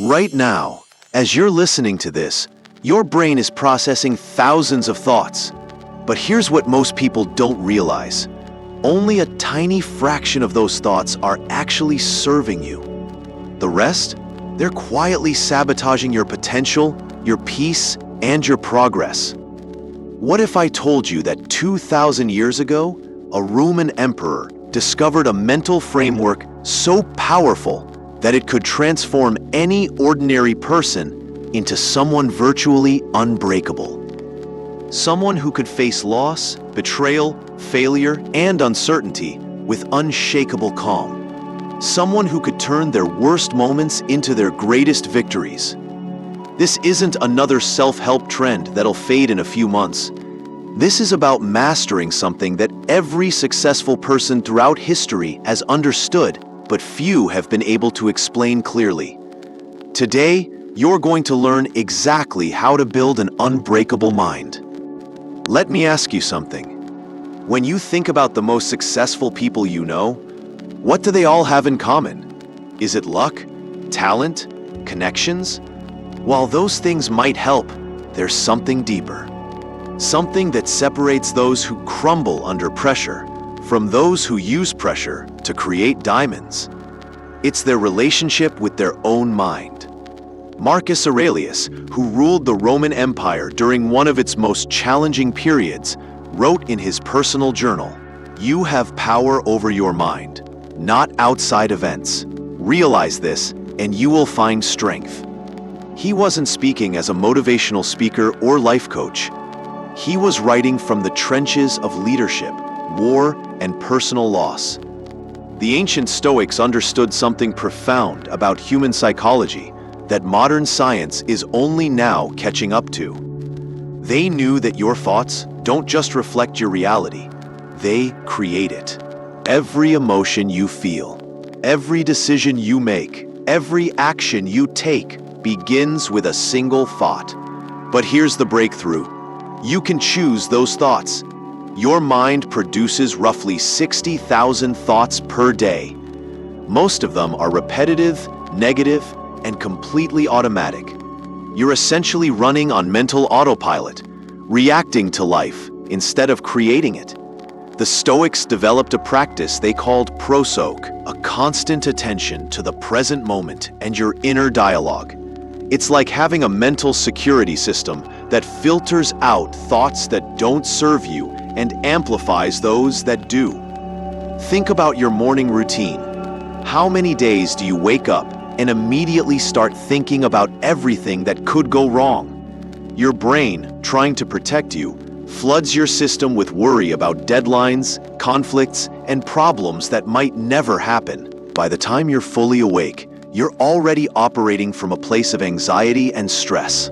Right now, as you're listening to this, your brain is processing thousands of thoughts. But here's what most people don't realize. Only a tiny fraction of those thoughts are actually serving you. The rest? They're quietly sabotaging your potential, your peace, and your progress. What if I told you that 2,000 years ago, a Roman emperor discovered a mental framework so powerful that it could transform any ordinary person into someone virtually unbreakable? Someone who could face loss, betrayal, failure, and uncertainty with unshakable calm. Someone who could turn their worst moments into their greatest victories. This isn't another self-help trend that'll fade in a few months. This is about mastering something that every successful person throughout history has understood, but few have been able to explain clearly. Today, you're going to learn exactly how to build an unbreakable mind. Let me ask you something. When you think about the most successful people you know, what do they all have in common? Is it luck, talent, connections? While those things might help, there's something deeper. Something that separates those who crumble under pressure from those who use pressure to create diamonds. It's their relationship with their own mind. Marcus Aurelius, who ruled the Roman Empire during one of its most challenging periods, wrote in his personal journal, "You have power over your mind, not outside events. Realize this, and you will find strength." He wasn't speaking as a motivational speaker or life coach. He was writing from the trenches of leadership, war, and personal loss. The ancient Stoics understood something profound about human psychology that modern science is only now catching up to. They knew that your thoughts don't just reflect your reality, they create it. Every emotion you feel, every decision you make, every action you take begins with a single thought. But here's the breakthrough. You can choose those thoughts. Your mind produces roughly 60,000 thoughts per day. Most of them are repetitive, negative, and completely automatic. You're essentially running on mental autopilot, reacting to life instead of creating it. The Stoics developed a practice they called prosoke, a constant attention to the present moment and your inner dialogue. It's like having a mental security system that filters out thoughts that don't serve you and amplifies those that do. Think about your morning routine. How many days do you wake up and immediately start thinking about everything that could go wrong? Your brain, trying to protect you, floods your system with worry about deadlines, conflicts, and problems that might never happen. By the time you're fully awake, you're already operating from a place of anxiety and stress.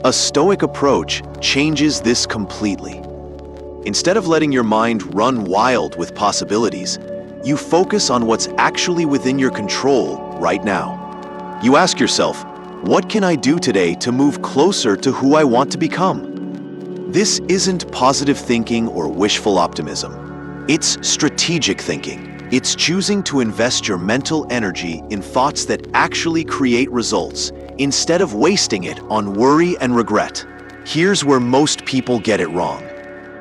A Stoic approach changes this completely. Instead of letting your mind run wild with possibilities, you focus on what's actually within your control right now. You ask yourself, what can I do today to move closer to who I want to become? This isn't positive thinking or wishful optimism. It's strategic thinking. It's choosing to invest your mental energy in thoughts that actually create results, instead of wasting it on worry and regret. Here's where most people get it wrong.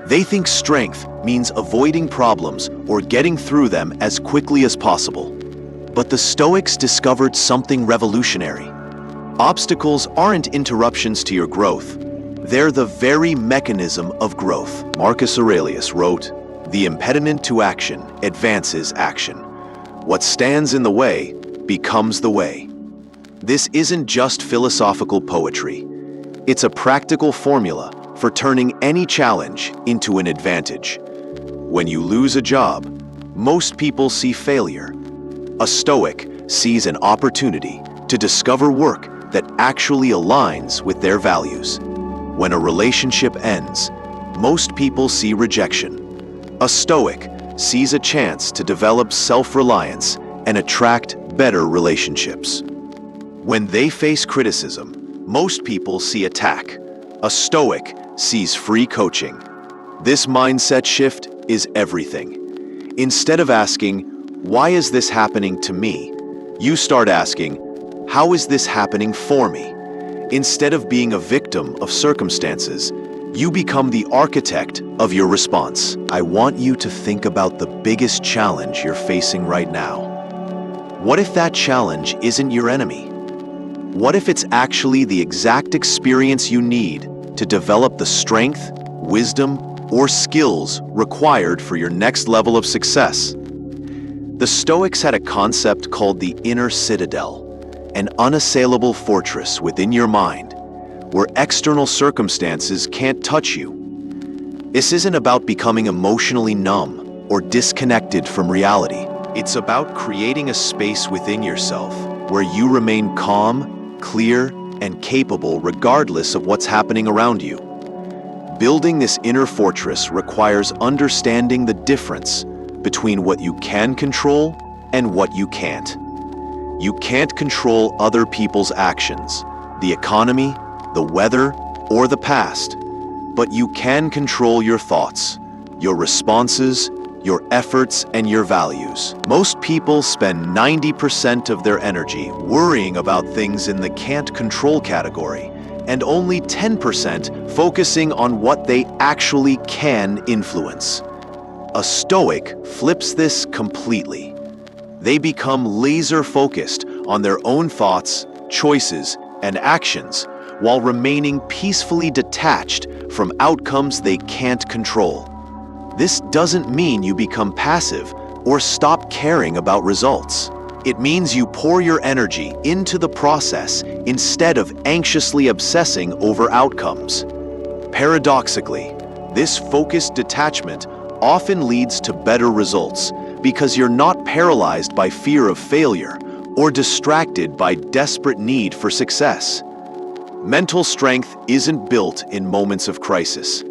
They think strength means avoiding problems or getting through them as quickly as possible. But the Stoics discovered something revolutionary. Obstacles aren't interruptions to your growth. They're the very mechanism of growth. Marcus Aurelius wrote, "The impediment to action advances action. What stands in the way becomes the way." This isn't just philosophical poetry. It's a practical formula for turning any challenge into an advantage. When you lose a job, most people see failure. A Stoic sees an opportunity to discover work that actually aligns with their values. When a relationship ends, most people see rejection. A Stoic sees a chance to develop self-reliance and attract better relationships. When they face criticism, most people see attack. A Stoic sees free coaching. This mindset shift is everything. Instead of asking, "Why is this happening to me?" you start asking, How is this happening for me? Instead of being a victim of circumstances, you become the architect of your response. I want you to think about the biggest challenge you're facing right now. What if that challenge isn't your enemy? What if it's actually the exact experience you need to develop the strength, wisdom, or skills required for your next level of success? The Stoics had a concept called the inner citadel, an unassailable fortress within your mind, where external circumstances can't touch you. This isn't about becoming emotionally numb or disconnected from reality. It's about creating a space within yourself where you remain calm, clear, and capable regardless of what's happening around you. Building this inner fortress requires understanding the difference between what you can control and what you can't. You can't control other people's actions, the economy, the weather, or the past, but you can control your thoughts, your responses, your efforts, and your values. Most people spend 90% of their energy worrying about things in the can't control category, and only 10% focusing on what they actually can influence. A Stoic flips this completely. They become laser-focused on their own thoughts, choices, and actions, while remaining peacefully detached from outcomes they can't control. This doesn't mean you become passive or stop caring about results. It means you pour your energy into the process instead of anxiously obsessing over outcomes. Paradoxically, this focused detachment often leads to better results because you're not paralyzed by fear of failure or distracted by desperate need for success. Mental strength isn't built in moments of crisis.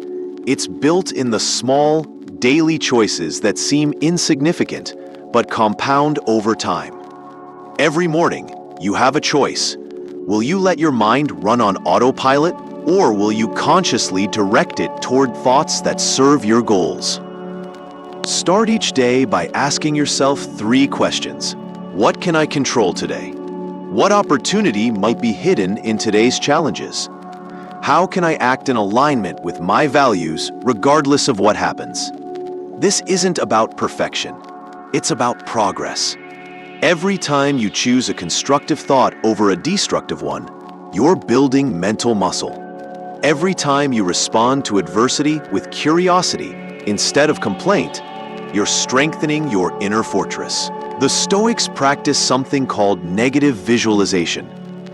It's built in the small, daily choices that seem insignificant but compound over time. Every morning, you have a choice. Will you let your mind run on autopilot, or will you consciously direct it toward thoughts that serve your goals? Start each day by asking yourself 3 questions. What can I control today? What opportunity might be hidden in today's challenges? How can I act in alignment with my values regardless of what happens? This isn't about perfection. It's about progress. Every time you choose a constructive thought over a destructive one, you're building mental muscle. Every time you respond to adversity with curiosity instead of complaint, you're strengthening your inner fortress. The Stoics practice something called negative visualization,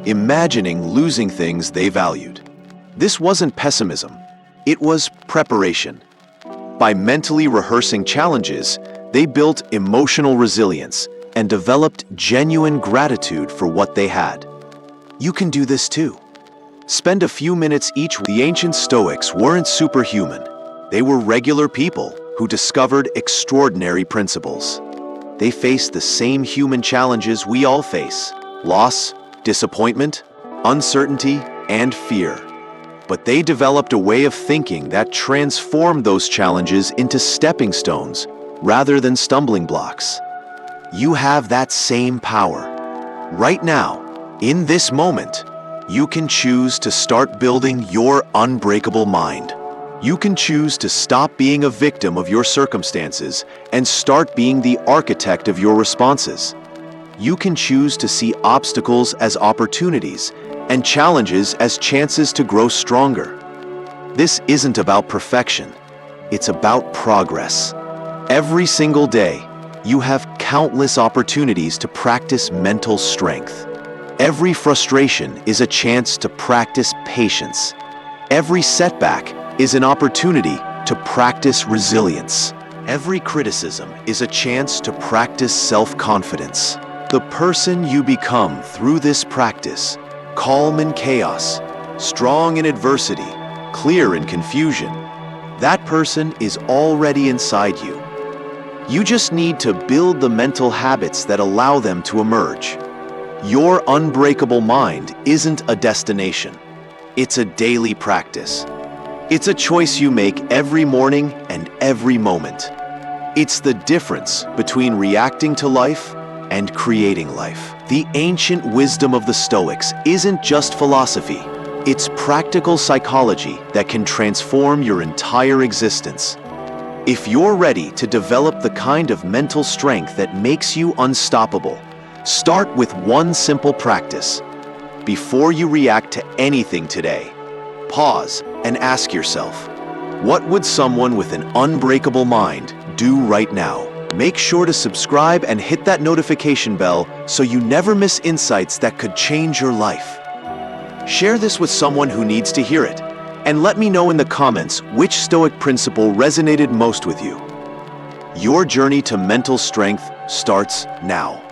imagining losing things they valued. This wasn't pessimism, it was preparation. By mentally rehearsing challenges, they built emotional resilience and developed genuine gratitude for what they had. You can do this too. Spend a few minutes each. The ancient Stoics weren't superhuman. They were regular people who discovered extraordinary principles. They faced the same human challenges we all face: loss, disappointment, uncertainty, and fear. But they developed a way of thinking that transformed those challenges into stepping stones rather than stumbling blocks. You have that same power. Right now, in this moment, you can choose to start building your unbreakable mind. You can choose to stop being a victim of your circumstances and start being the architect of your responses. You can choose to see obstacles as opportunities and challenges as chances to grow stronger. This isn't about perfection. It's about progress. Every single day, you have countless opportunities to practice mental strength. Every frustration is a chance to practice patience. Every setback is an opportunity to practice resilience. Every criticism is a chance to practice self-confidence. The person you become through this practice, calm in chaos, strong in adversity, clear in confusion, that person is already inside you. You just need to build the mental habits that allow them to emerge. Your unbreakable mind isn't a destination. It's a daily practice. It's a choice you make every morning and every moment. It's the difference between reacting to life and creating life. The ancient wisdom of the Stoics isn't just philosophy, it's practical psychology that can transform your entire existence. If you're ready to develop the kind of mental strength that makes you unstoppable, start with one simple practice. Before you react to anything today, pause and ask yourself, what would someone with an unbreakable mind do right now? Make sure to subscribe and hit that notification bell so you never miss insights that could change your life. Share this with someone who needs to hear it, and let me know in the comments which Stoic principle resonated most with you. Your journey to mental strength starts now.